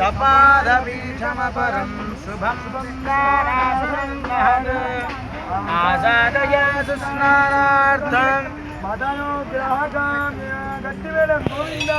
स्वपादपीठमपरं शुभं आसादय स्नानार्थं मदनुग्रहकाम्य गट्टिवेलं गोविन्द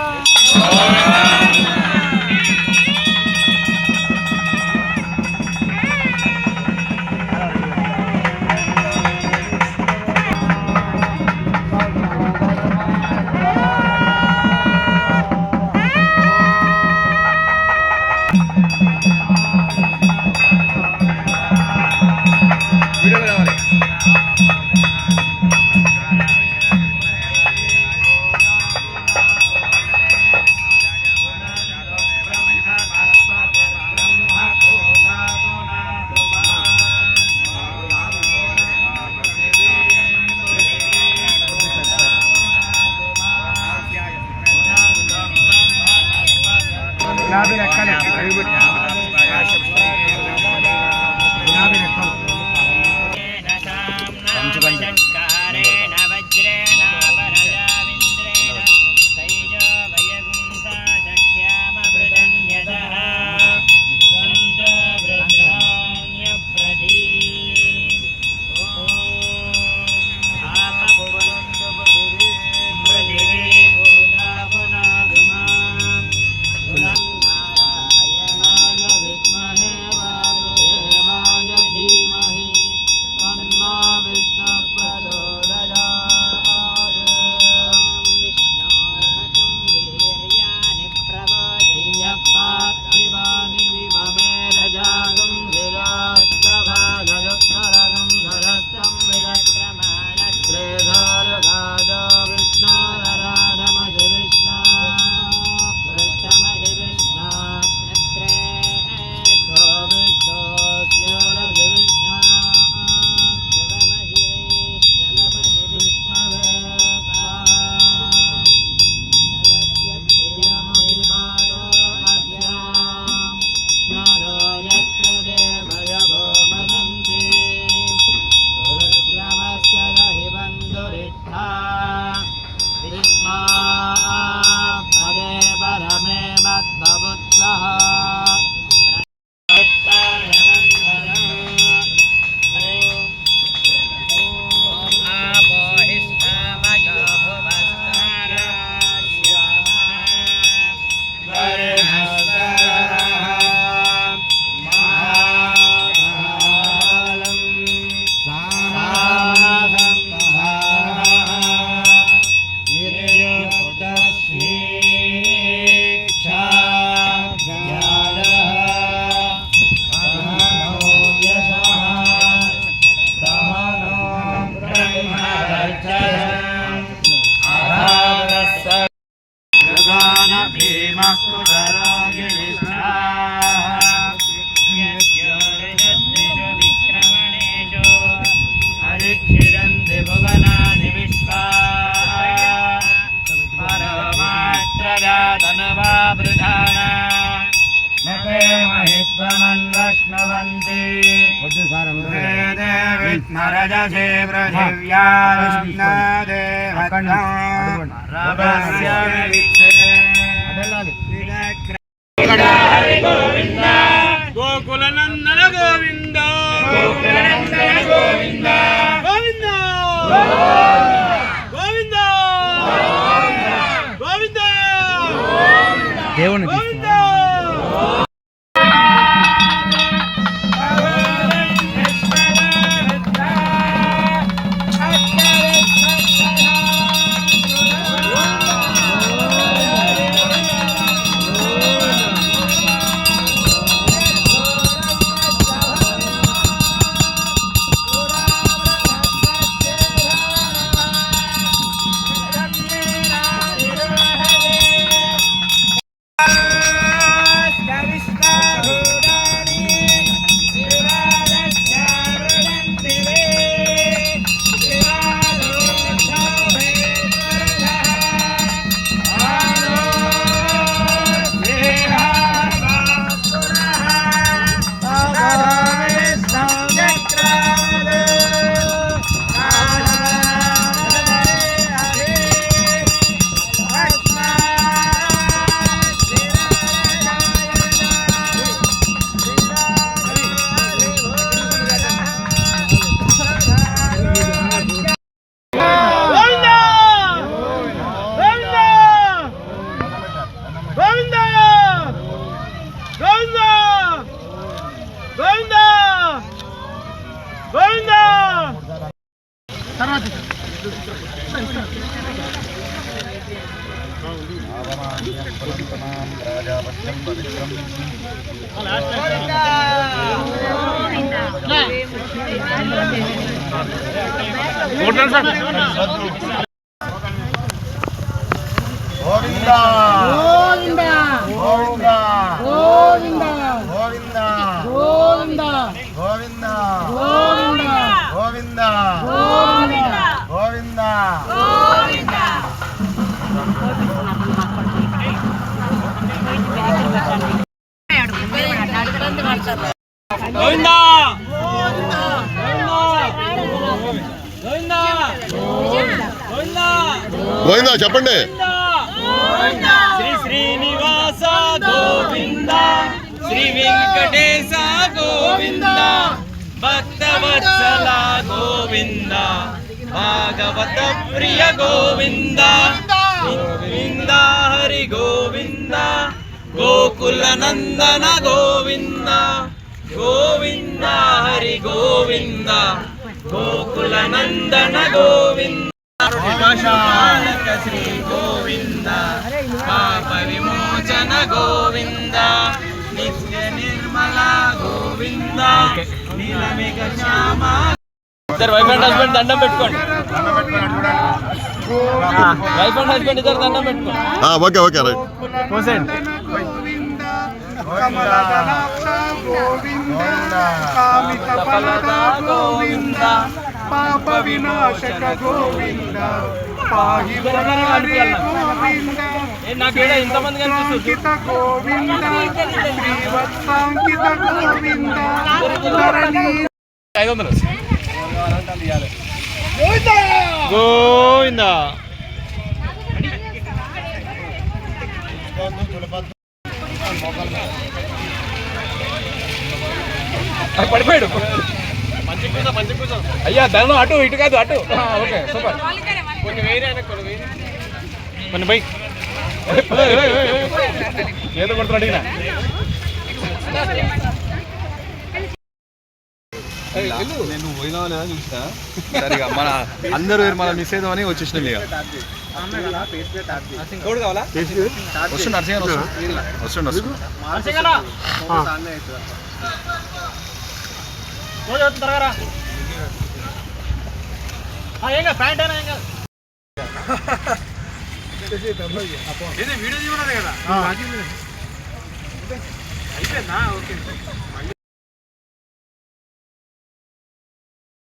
नरजसे पृथिव्या गोकुलनंदन गोविंद गोविंद गोविंद गोविंद गोविंद దేవుని గోవింద గోవింద గోవింద గోవింద గోవింద గోవింద గోవింద గోవింద గోవింద గోవింద గోవిందా గోవిందా చెప్పండి. శ్రీ శ్రీనివాస గోవింద, శ్రీ వెంకటేశ గోవింద, భక్తవత్సల గోవింద, భాగవత ప్రియ గోవింద, గోవింద హరి గోవింద, గోకుల నందన గోవింద, గోవింద హరి గోవింద, గోకుల నందన గోవింద, పాలక శ్రీ గోవింద, పాప విమోచన గోవింద, నిత్య నిర్మల గోవింద, నీలమేఘ శ్యామ. ఇద్దరు వైఫ్ అండ్ హస్బెండ్ దండం పెట్టుకోండి. వైఫ్ అండ్ హస్బెండ్ ఇద్దరు దండం పెట్టుకోండి. Okay okay right. గోవింద పాప వినాశక గోవింద పాహి గోవింద నాకేడా ఇంతమంది కనిపిస్తుంది. గోవింద శ్రీవత్సాంకిత గోవింద 500 గోవింద పడిపోయాడు. అయ్యా దాని అటు ఇటు కాదు అటు. Okay super. కొన్ని వేరే కొన్ని బైక్ ఏదో కొడుతున్నాడు ఈయన. నేను పోయినా చూస్తా సరిగా మన అందరూ మన మిస్ అయిదామని వచ్చేసినాం ఇక. కావాలా వస్తుండు నర్సింగ్ వస్తుండు. ప్యాంట్ అయినా వీడియో తీయమన్నది కదా అయిపోయిందా? ఓకే.